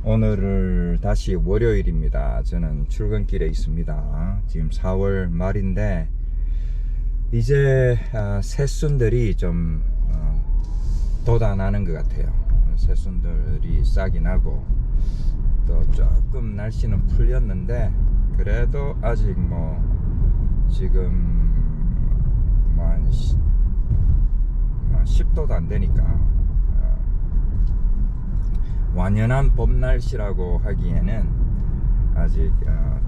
오늘을 다시 월요일입니다. 저는 출근길에 있습니다. 지금 4월 말인데 이제 새순들이 좀 돋아나는 것 같아요. 새순들이 싹이 나고 또 조금 날씨는 풀렸는데 그래도 아직 뭐 지금 한 10도도 안 되니까 완연한 봄 날씨라고 하기에는 아직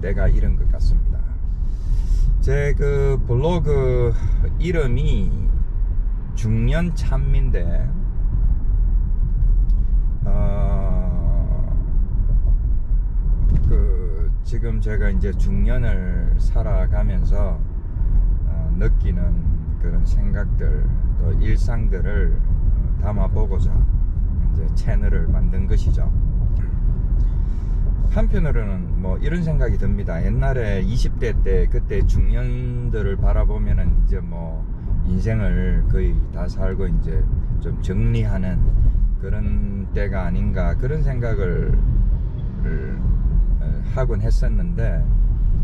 때가 이른 것 같습니다. 제 그 블로그 이름이 중년 찬미인데 지금 제가 이제 중년을 살아가면서 느끼는 그런 생각들 또 일상들을 담아보고자 이제 채널을 만든 것이죠. 한편으로는 뭐 이런 생각이 듭니다. 옛날에 20대 때 그때 중년들을 바라보면은 이제 뭐 인생을 거의 다 살고 이제 좀 정리하는 그런 때가 아닌가 그런 생각을 하곤 했었는데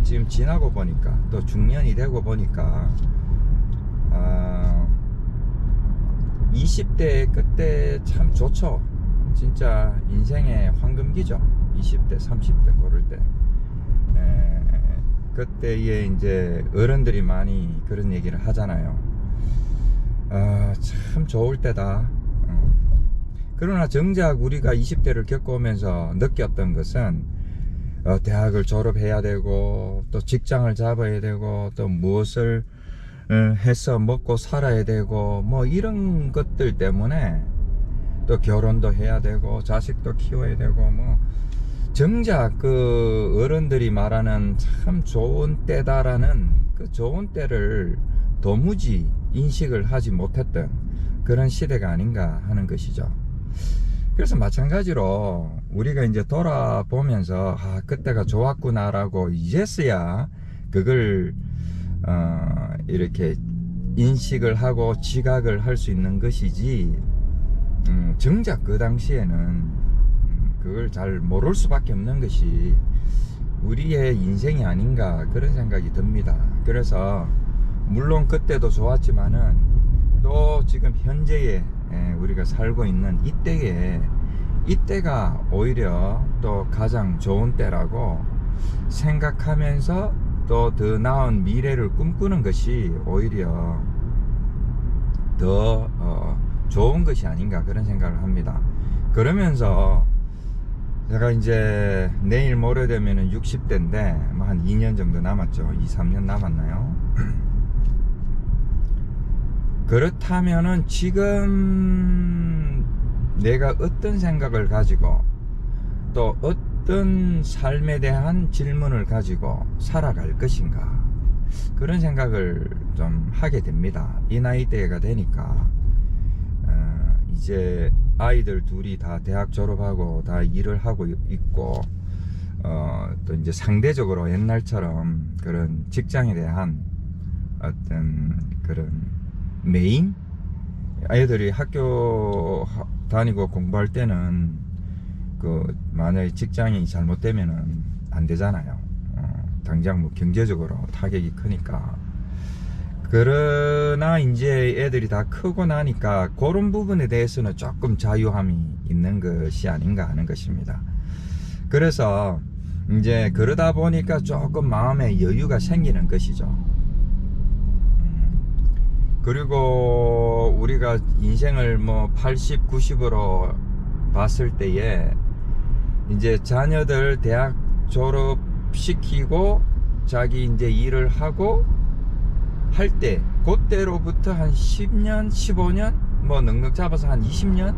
지금 지나고 보니까 또 중년이 되고 보니까 20대 그때 참 좋죠. 진짜 인생의 황금기죠. 20대 30대 고를 때 그때에 이제 어른들이 많이 그런 얘기를 하잖아요. 참 좋을 때다. 그러나 정작 우리가 20대를 겪어오면서 느꼈던 것은 대학을 졸업해야 되고 또 직장을 잡아야 되고 또 무엇을 해서 먹고 살아야 되고 뭐 이런 것들 때문에 또 결혼도 해야 되고 자식도 키워야 되고 뭐 정작 그 어른들이 말하는 참 좋은 때다라는 그 좋은 때를 도무지 인식을 하지 못했던 그런 시대가 아닌가 하는 것이죠. 그래서 마찬가지로 우리가 이제 돌아보면서 그때가 좋았구나라고 이제서야 그걸 이렇게 인식을 하고 지각을 할 수 있는 것이지 정작 그 당시에는 그걸 잘 모를 수밖에 없는 것이 우리의 인생이 아닌가 그런 생각이 듭니다. 그래서 물론 그때도 좋았지만은 또 지금 현재에 우리가 살고 있는 이때가 오히려 또 가장 좋은 때라고 생각하면서 또 더 나은 미래를 꿈꾸는 것이 오히려 더 좋은 것이 아닌가 그런 생각을 합니다. 그러면서 제가 이제 내일 모레 되면은 60대인데 뭐 한 2년 정도 남았죠. 2, 3년 남았나요? 그렇다면은 지금 내가 어떤 생각을 가지고 또 어떤 삶에 대한 질문을 가지고 살아갈 것인가 그런 생각을 좀 하게 됩니다. 이 나이대가 되니까 이제 아이들 둘이 다 대학 졸업하고 다 일을 하고 있고 또 이제 상대적으로 옛날처럼 그런 직장에 대한 어떤 그런 메인 아이들이 학교 다니고 공부할 때는 그 만약에 직장이 잘못되면은 안 되잖아요. 당장 뭐 경제적으로 타격이 크니까. 그러나 이제 애들이 다 크고 나니까 그런 부분에 대해서는 조금 자유함이 있는 것이 아닌가 하는 것입니다. 그래서 이제 그러다 보니까 조금 마음에 여유가 생기는 것이죠. 그리고 우리가 인생을 뭐 80, 90으로 봤을 때에 이제 자녀들 대학 졸업시키고 자기 이제 일을 하고 할 때 그때로부터 한 10년, 15년 뭐 넉넉 잡아서 한 20년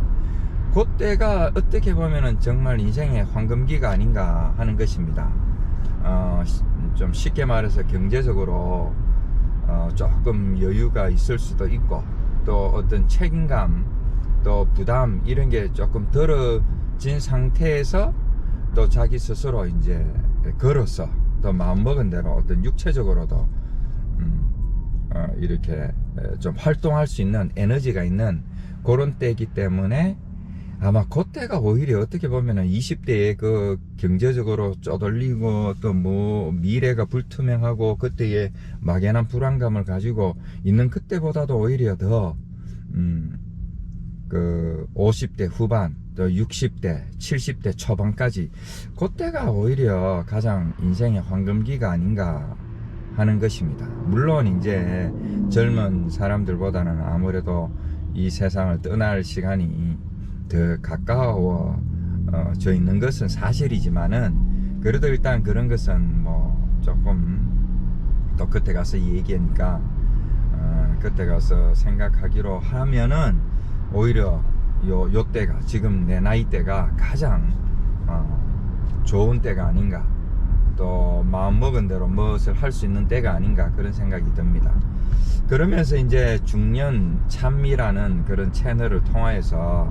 그때가 어떻게 보면은 정말 인생의 황금기가 아닌가 하는 것입니다. 좀 쉽게 말해서 경제적으로 조금 여유가 있을 수도 있고 또 어떤 책임감 또 부담 이런 게 조금 덜어진 상태에서 또 자기 스스로 이제 걸어서 또 마음먹은 대로 어떤 육체적으로도 이렇게 좀 활동할 수 있는 에너지가 있는 그런 때이기 때문에 아마 그때가 오히려 어떻게 보면은 20대에 그 경제적으로 쪼들리고 또 뭐 미래가 불투명하고 그때의 막연한 불안감을 가지고 있는 그때보다도 오히려 더 그 50대 후반 또 60대 70대 초반까지 그때가 오히려 가장 인생의 황금기가 아닌가 하는 것입니다. 물론 이제 젊은 사람들보다는 아무래도 이 세상을 떠날 시간이 더 가까워져 있는 것은 사실이지만은 그래도 일단 그런 것은 뭐 조금 또 그때 가서 이 얘기하니까 그때 가서 생각하기로 하면은 오히려 요 때가 지금 내 나이 때가 가장 좋은 때가 아닌가, 또 마음 먹은 대로 무엇을 할 수 있는 때가 아닌가 그런 생각이 듭니다. 그러면서 이제 중년 참미라는 그런 채널을 통하여서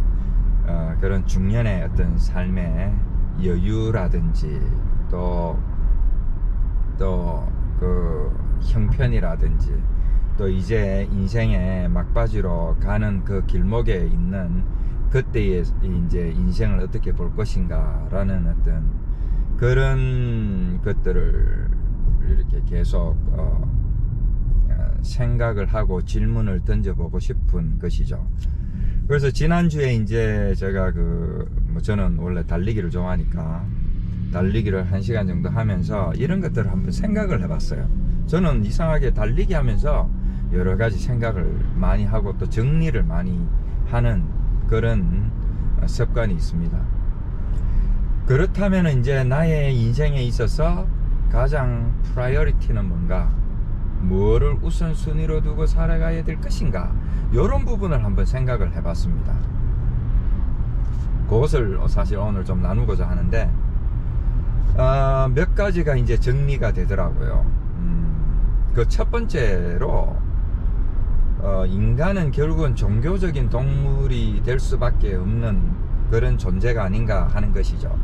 그런 중년의 어떤 삶의 여유라든지 또 그 형편이라든지 또 이제 인생의 막바지로 가는 그 길목에 있는 그때의 이제 인생을 어떻게 볼 것인가 라는 어떤 그런 것들을 이렇게 계속 생각을 하고 질문을 던져보고 싶은 것이죠. 그래서 지난주에 이제 제가 뭐 저는 원래 달리기를 좋아하니까 달리기를 1시간 정도 하면서 이런 것들을 한번 생각을 해봤어요. 저는 이상하게 달리기 하면서 여러 가지 생각을 많이 하고 또 정리를 많이 하는 그런 습관이 있습니다. 그렇다면 이제 나의 인생에 있어서 가장 프라이어리티는 뭔가, 뭐를 우선순위로 두고 살아가야 될 것인가, 이런 부분을 한번 생각을 해봤습니다. 그것을 사실 오늘 좀 나누고자 하는데 몇 가지가 이제 정리가 되더라고요. 그 첫 번째로 인간은 결국은 종교적인 동물이 될 수밖에 없는 그런 존재가 아닌가 하는 것이죠.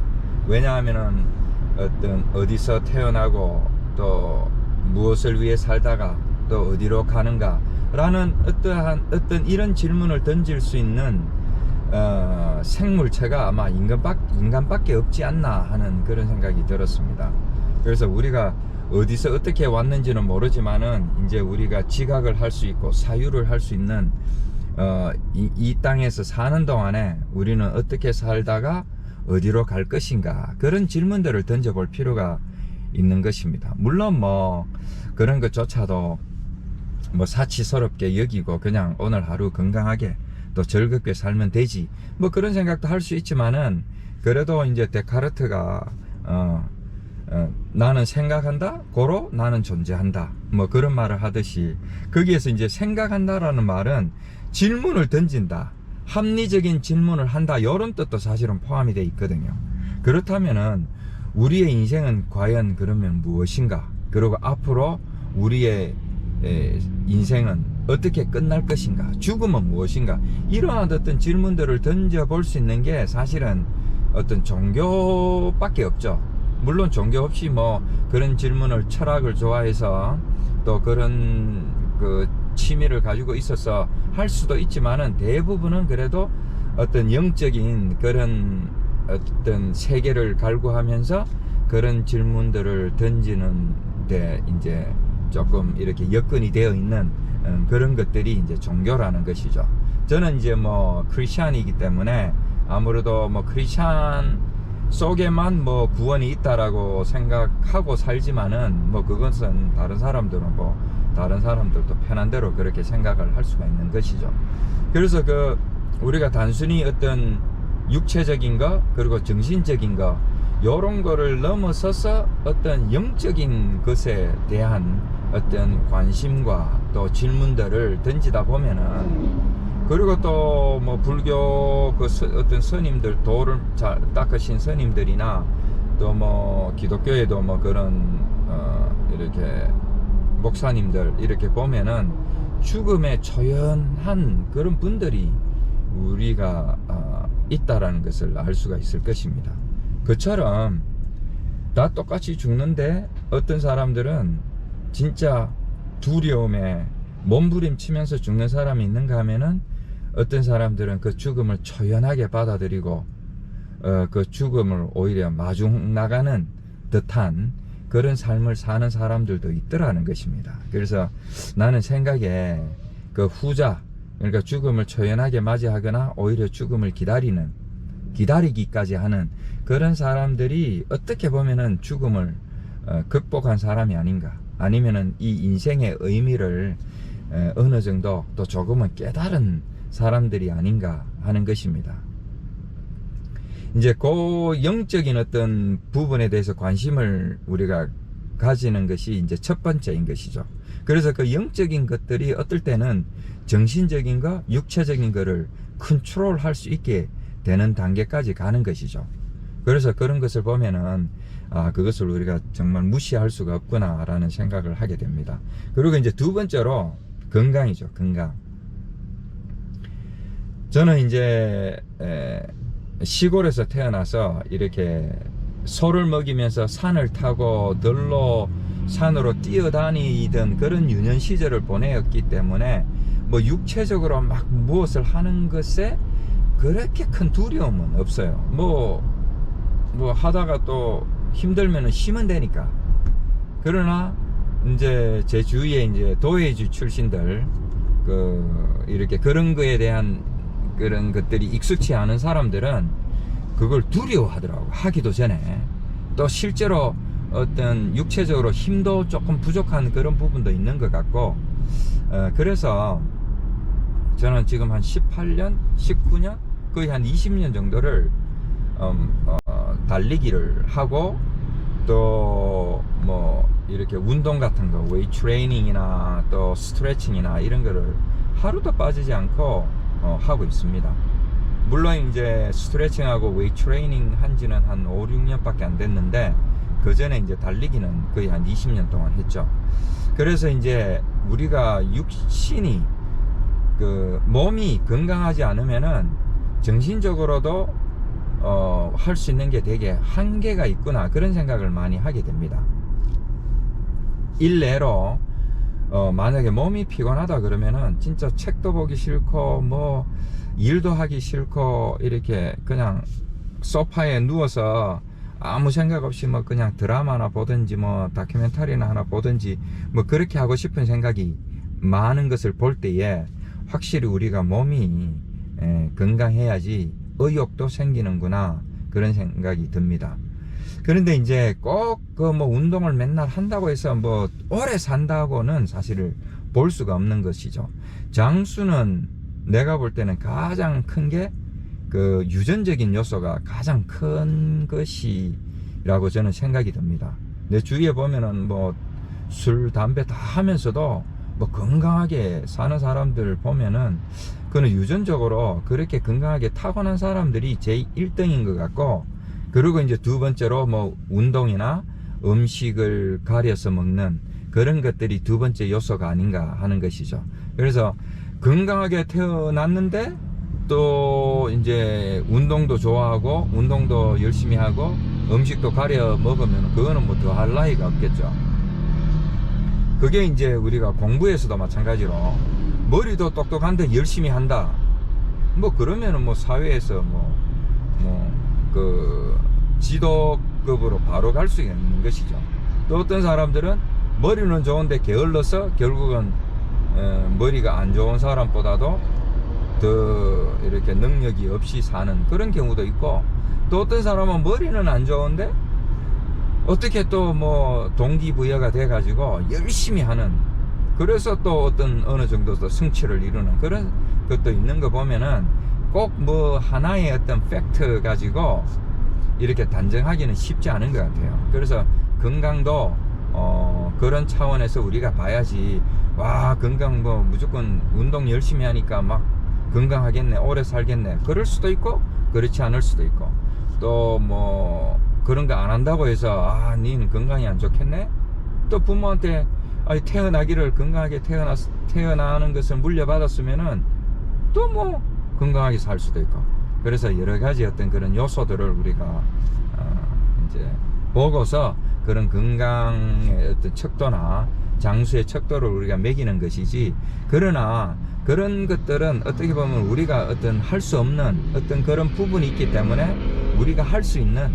왜냐하면은 어디서 태어나고 또 무엇을 위해 살다가 또 어디로 가는가 라는 어떤 이런 질문을 던질 수 있는 생물체가 아마 인간밖에 없지 않나 하는 그런 생각이 들었습니다. 그래서 우리가 어디서 어떻게 왔는지는 모르지만은 이제 우리가 지각을 할 수 있고 사유를 할 수 있는 이 땅에서 사는 동안에 우리는 어떻게 살다가 어디로 갈 것인가, 그런 질문들을 던져볼 필요가 있는 것입니다. 물론 뭐 그런 것조차도 뭐 사치스럽게 여기고 그냥 오늘 하루 건강하게 또 즐겁게 살면 되지, 뭐 그런 생각도 할 수 있지만은, 그래도 이제 데카르트가 나는 생각한다, 고로 나는 존재한다, 뭐 그런 말을 하듯이, 거기에서 이제 생각한다라는 말은 질문을 던진다, 합리적인 질문을 한다, 이런 뜻도 사실은 포함이 되어 있거든요. 그렇다면은 우리의 인생은 과연 그러면 무엇인가, 그리고 앞으로 우리의 인생은 어떻게 끝날 것인가, 죽음은 무엇인가, 이러한 어떤 질문들을 던져볼 수 있는 게 사실은 어떤 종교밖에 없죠. 물론 종교 없이 뭐 그런 질문을, 철학을 좋아해서 또 그런 그 취미를 가지고 있어서 할 수도 있지만은, 대부분은 그래도 어떤 영적인 그런 어떤 세계를 갈구하면서 그런 질문들을 던지는데 이제 조금 이렇게 여건이 되어 있는 그런 것들이 이제 종교라는 것이죠. 저는 이제 뭐 크리스찬이기 때문에 아무래도 뭐 크리스찬 속에만 뭐 구원이 있다라고 생각하고 살지만은, 뭐 그것은 다른 사람들은 뭐 다른 사람들도 편한 대로 그렇게 생각을 할 수가 있는 것이죠. 그래서 우리가 단순히 어떤 육체적인 거 그리고 정신적인 거, 요런 거를 넘어서서 어떤 영적인 것에 대한 어떤 관심과 또 질문들을 던지다 보면은, 그리고 또 뭐 불교 어떤 스님들, 도를 잘 닦으신 스님들이나 또 뭐 기독교에도 뭐 그런 이렇게 목사님들 이렇게 보면은 죽음에 초연한 그런 분들이 우리가 있다라는 것을 알 수가 있을 것입니다. 그처럼 다 똑같이 죽는데 어떤 사람들은 진짜 두려움에 몸부림치면서 죽는 사람이 있는가 하면은 어떤 사람들은 그 죽음을 초연하게 받아들이고 그 죽음을 오히려 마중 나가는 듯한 그런 삶을 사는 사람들도 있더라는 것입니다. 그래서 나는 생각에 그 후자, 그러니까 죽음을 초연하게 맞이하거나 오히려 죽음을 기다리기까지 하는 그런 사람들이 어떻게 보면은 죽음을 극복한 사람이 아닌가, 아니면은 이 인생의 의미를 어느 정도 또 조금은 깨달은 사람들이 아닌가 하는 것입니다. 이제 그 영적인 어떤 부분에 대해서 관심을 우리가 가지는 것이 이제 첫 번째인 것이죠. 그래서 그 영적인 것들이 어떨 때는 정신적인 거, 육체적인 거를 컨트롤할 수 있게 되는 단계까지 가는 것이죠. 그래서 그런 것을 보면은 그것을 우리가 정말 무시할 수가 없구나 라는 생각을 하게 됩니다. 그리고 이제 두 번째로 건강이죠. 건강. 저는 이제 시골에서 태어나서 이렇게 소를 먹이면서 산을 타고 들로 산으로 뛰어다니던 그런 유년 시절을 보내었기 때문에 뭐 육체적으로 막 무엇을 하는 것에 그렇게 큰 두려움은 없어요. 뭐 하다가 또 힘들면은 쉬면 되니까. 그러나 이제 제 주위에 이제 도예지 출신들 이렇게 그런 거에 대한 그런 것들이 익숙치 않은 사람들은 그걸 두려워하더라고. 하기도 전에 또 실제로 어떤 육체적으로 힘도 조금 부족한 그런 부분도 있는 것 같고, 그래서 저는 지금 한 18년, 19년, 거의 한 20년 정도를 달리기를 하고, 또 뭐 이렇게 운동 같은 거, 웨이트 트레이닝이나 또 스트레칭이나 이런 거를 하루도 빠지지 않고 하고 있습니다. 물론 이제 스트레칭하고 웨이트 트레이닝 한 지는 한 5, 6년밖에 안 됐는데, 그 전에 이제 달리기는 거의 한 20년 동안 했죠. 그래서 이제 우리가 육신이 몸이 건강하지 않으면은 정신적으로도 할 수 있는 게 되게 한계가 있구나, 그런 생각을 많이 하게 됩니다. 일례로 만약에 몸이 피곤하다 그러면은 진짜 책도 보기 싫고 뭐 일도 하기 싫고 이렇게 그냥 소파에 누워서 아무 생각 없이 뭐 그냥 드라마나 보든지 뭐 다큐멘터리나 하나 보든지 뭐 그렇게 하고 싶은 생각이 많은 것을 볼 때에 확실히 우리가 몸이 건강해야지 의욕도 생기는구나, 그런 생각이 듭니다. 그런데 이제 꼭 뭐 운동을 맨날 한다고 해서 뭐 오래 산다고는 사실을 볼 수가 없는 것이죠. 장수는 내가 볼 때는 가장 큰 게 그 유전적인 요소가 가장 큰 것이라고 저는 생각이 듭니다. 내 주위에 보면은 뭐 술, 담배 다 하면서도 뭐 건강하게 사는 사람들 보면은 그는 유전적으로 그렇게 건강하게 타고난 사람들이 제 1등인 것 같고, 그리고 이제 두 번째로 뭐 운동이나 음식을 가려서 먹는 그런 것들이 두 번째 요소가 아닌가 하는 것이죠. 그래서 건강하게 태어났는데 또 이제 운동도 좋아하고 운동도 열심히 하고 음식도 가려 먹으면 그거는 뭐 더 할 나위가 없겠죠. 그게 이제 우리가 공부에서도 마찬가지로 머리도 똑똑한데 열심히 한다, 뭐 그러면은 뭐 사회에서 그 지도급으로 바로 갈 수 있는 것이죠. 또 어떤 사람들은 머리는 좋은데 게을러서 결국은 머리가 안 좋은 사람보다도 더 이렇게 능력이 없이 사는 그런 경우도 있고, 또 어떤 사람은 머리는 안 좋은데 어떻게 또 뭐 동기부여가 돼 가지고 열심히 하는, 그래서 또 어느 정도 더 성취를 이루는 그런 것도 있는 거 보면은 꼭 뭐 하나의 어떤 팩트 가지고 이렇게 단정하기는 쉽지 않은 것 같아요. 그래서 건강도 그런 차원에서 우리가 봐야지, 와 건강 뭐 무조건 운동 열심히 하니까 막 건강하겠네, 오래 살겠네, 그럴 수도 있고 그렇지 않을 수도 있고, 또 뭐 그런 거 안 한다고 해서 니는 건강이 안 좋겠네, 또 부모한테 태어나기를 건강하게 태어나는 것을 물려받았으면은 또 뭐 건강하게 살 수도 있고, 그래서 여러 가지 어떤 그런 요소들을 우리가 이제 보고서 그런 건강의 어떤 척도나 장수의 척도를 우리가 매기는 것이지, 그러나 그런 것들은 어떻게 보면 우리가 어떤 할 수 없는 어떤 그런 부분이 있기 때문에 우리가 할 수 있는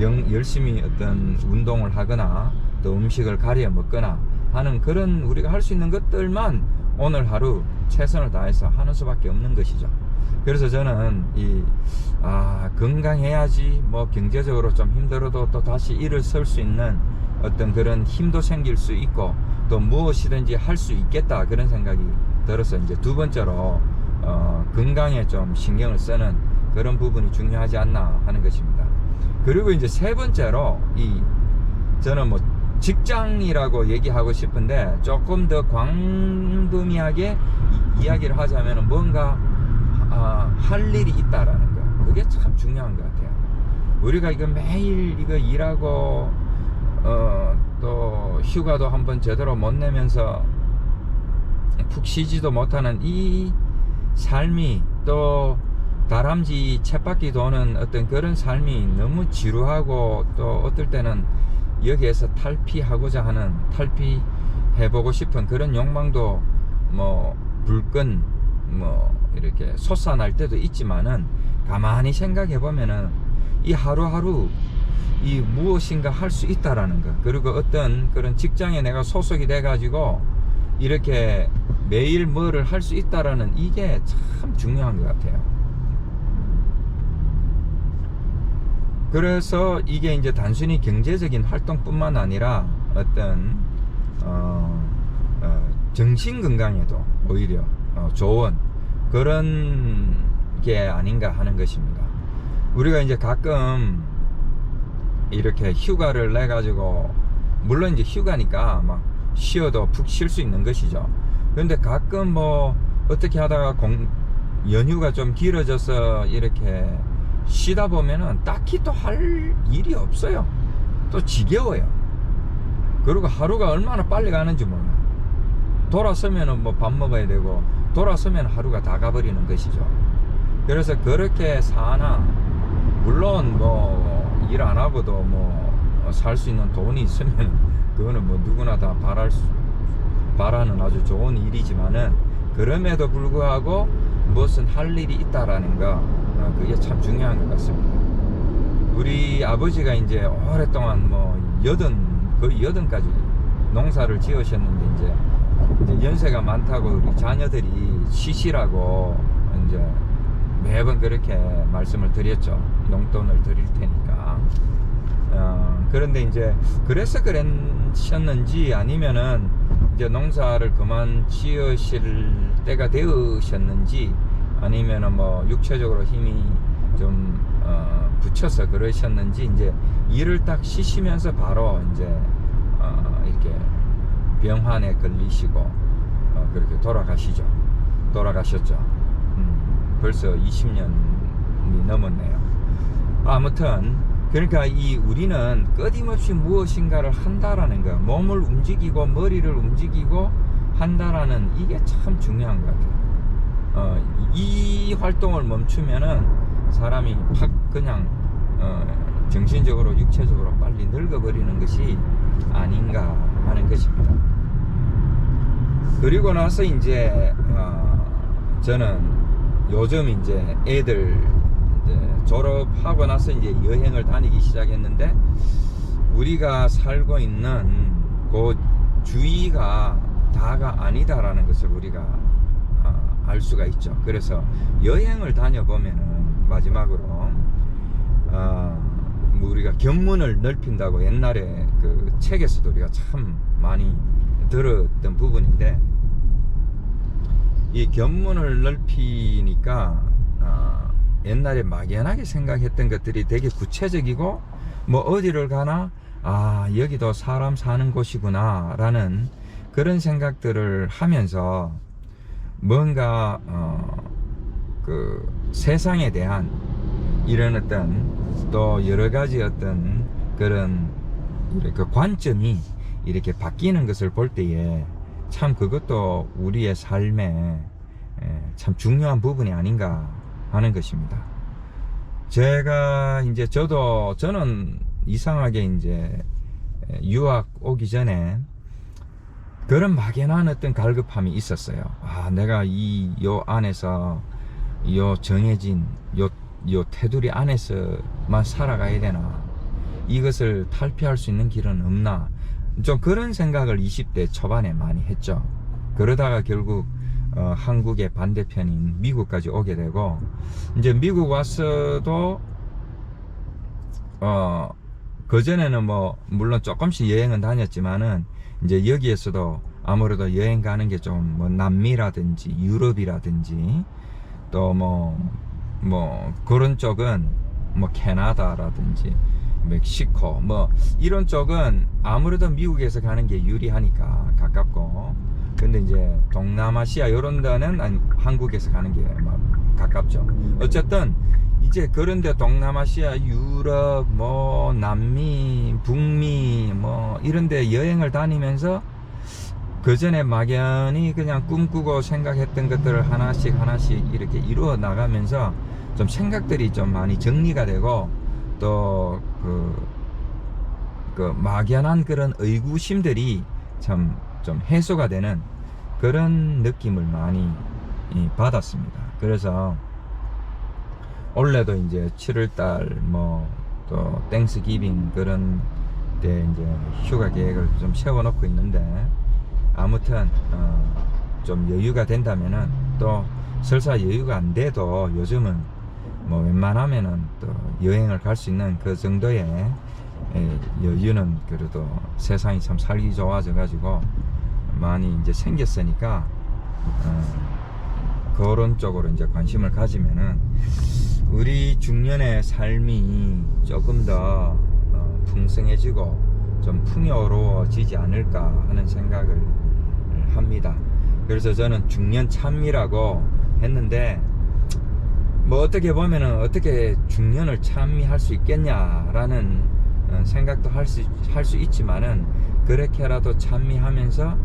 열심히 어떤 운동을 하거나 또 음식을 가려 먹거나 하는 그런 우리가 할 수 있는 것들만 오늘 하루 최선을 다해서 하는 수밖에 없는 것이죠. 그래서 저는 건강해야지 뭐 경제적으로 좀 힘들어도 또 다시 일을 설 수 있는 어떤 그런 힘도 생길 수 있고 또 무엇이든지 할 수 있겠다 그런 생각이 들어서 이제 두 번째로 건강에 좀 신경을 쓰는 그런 부분이 중요하지 않나 하는 것입니다. 그리고 이제 세 번째로 저는 뭐 직장이라고 얘기하고 싶은데 조금 더 광범위하게 이야기를 하자면 뭔가 할 일이 있다라는 거, 그게 참 중요한 것 같아요. 우리가 이거 매일 이거 일하고 또 휴가도 한번 제대로 못 내면서 푹 쉬지도 못하는 이 삶이 또 다람쥐 쳇바퀴 도는 어떤 그런 삶이 너무 지루하고 또 어떨 때는 여기에서 탈피하고자 하는, 탈피해보고 싶은 그런 욕망도 뭐 불끈 뭐 이렇게 솟아날 때도 있지만은 가만히 생각해 보면은 이 하루하루 이 무엇인가 할 수 있다라는 거, 그리고 어떤 그런 직장에 내가 소속이 돼 가지고 이렇게 매일 뭐를 할 수 있다라는 이게 참 중요한 것 같아요. 그래서 이게 이제 단순히 경제적인 활동뿐만 아니라 어떤 정신 건강에도 오히려 좋은 그런 게 아닌가 하는 것입니다. 우리가 이제 가끔 이렇게 휴가를 내 가지고, 물론 이제 휴가니까 막 쉬어도 푹 쉴 수 있는 것이죠. 그런데 가끔 뭐 어떻게 하다가 연휴가 좀 길어져서 이렇게 쉬다 보면은 딱히 또 할 일이 없어요. 또 지겨워요. 그리고 하루가 얼마나 빨리 가는지 몰라. 돌아서면은 뭐 밥 먹어야 되고 돌아서면 하루가 다 가버리는 것이죠. 그래서 그렇게 사나, 물론 뭐 일 안 하고도 뭐 살 수 있는 돈이 있으면 그거는 뭐 누구나 다 바라는 아주 좋은 일이지만은, 그럼에도 불구하고 무슨 할 일이 있다라는 거, 그게 참 중요한 것 같습니다. 우리 아버지가 이제 오랫동안 뭐 거의 80까지 농사를 지으셨는데 이제 연세가 많다고 우리 자녀들이 쉬시라고 이제 매번 그렇게 말씀을 드렸죠. 용돈을 드릴 테니까. 그런데 이제 그래서 그러셨는지 아니면은 이제 농사를 그만 지으실 때가 되으셨는지 아니면은 뭐 육체적으로 힘이 좀 붙여서 그러셨는지 이제 일을 딱 쉬시면서 바로 이제 이렇게 병환에 걸리시고 그렇게 돌아가셨죠. 벌써 20년이 넘었네요. 아무튼 그러니까 우리는 끊임없이 무엇인가를 한다라는 거, 몸을 움직이고 머리를 움직이고 한다라는 이게 참 중요한 것 같아요. 이 활동을 멈추면은 사람이 팍 그냥 정신적으로 육체적으로 빨리 늙어버리는 것이 아닌가 하는 것입니다. 그리고 나서 이제 저는 요즘 이제 애들 이제 졸업하고 나서 이제 여행을 다니기 시작했는데, 우리가 살고 있는 그 주위가 다가 아니다라는 것을 우리가 알 수가 있죠. 그래서 여행을 다녀보면은 마지막으로 뭐 우리가 견문을 넓힌다고 옛날에 그 책에서도 우리가 참 많이 들었던 부분인데, 이 견문을 넓히니까 옛날에 막연하게 생각했던 것들이 되게 구체적이고, 뭐 어디를 가나 여기도 사람 사는 곳이구나 라는 그런 생각들을 하면서 뭔가 그 세상에 대한 이런 어떤 또 여러 가지 어떤 그런 그 관점이 이렇게 바뀌는 것을 볼 때에 참 그것도 우리의 삶에 참 중요한 부분이 아닌가 하는 것입니다. 제가 이제 저는 이상하게 이제 유학 오기 전에 그런 막연한 어떤 갈급함이 있었어요. 아, 내가 요 안에서 요 정해진 요 테두리 안에서만 살아가야 되나, 이것을 탈피할 수 있는 길은 없나, 좀 그런 생각을 20대 초반에 많이 했죠. 그러다가 결국 한국의 반대편인 미국까지 오게 되고, 이제 미국 와서도 그전에는 뭐 물론 조금씩 여행은 다녔지만은, 이제 여기에서도 아무래도 여행 가는 게 좀 뭐 남미라든지 유럽이라든지 또 뭐 그런 쪽은 뭐 캐나다라든지 멕시코 뭐 이런 쪽은 아무래도 미국에서 가는 게 유리하니까 가깝고, 근데 이제 동남아시아 이런 데는 한국에서 가는 게 막 가깝죠. 어쨌든 이제 그런데 동남아시아, 유럽, 뭐 남미, 북미 뭐 이런데 여행을 다니면서 그 전에 막연히 그냥 꿈꾸고 생각했던 것들을 하나씩 이렇게 이루어 나가면서 좀 생각들이 좀 많이 정리가 되고, 또 그 막연한 그런 의구심들이 참 좀 해소가 되는 그런 느낌을 많이 받았습니다. 그래서 올해도 이제 7월달 뭐 또 땡스기빙 그런 때 이제 휴가 계획을 좀 세워놓고 있는데, 아무튼 좀 여유가 된다면은, 또 설사 여유가 안 돼도 요즘은 뭐 웬만하면은 또 여행을 갈 수 있는 그 정도의 여유는 그래도 세상이 참 살기 좋아져 가지고 많이 이제 생겼으니까 그런 쪽으로 이제 관심을 가지면은 우리 중년의 삶이 조금 더 풍성해지고 좀 풍요로워지지 않을까 하는 생각을 합니다. 그래서 저는 중년 참미라고 했는데, 뭐 어떻게 보면은 어떻게 중년을 참미할 수 있겠냐라는 생각도 할 수 있지만은, 그렇게라도 참미하면서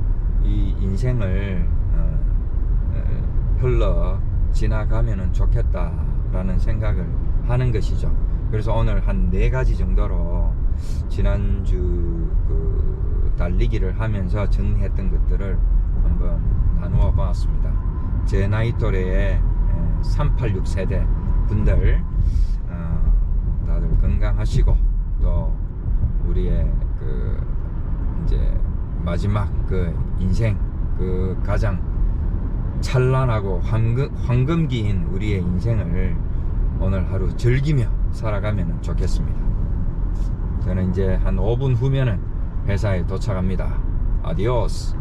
이 인생을 흘러 지나가면은 좋겠다라는 생각을 하는 것이죠. 그래서 오늘 한 4가지 정도로 지난주 그 달리기를 하면서 정리했던 것들을 한번 나누어 보았습니다. 제 나이 또래의 386 세대 분들 다들 건강하시고, 또 우리의 그 이제 마지막 그 인생 그 가장 찬란하고 황금기인 우리의 인생을 오늘 하루 즐기며 살아가면 좋겠습니다. 저는 이제 한 5분 후면은 회사에 도착합니다. 아디오스.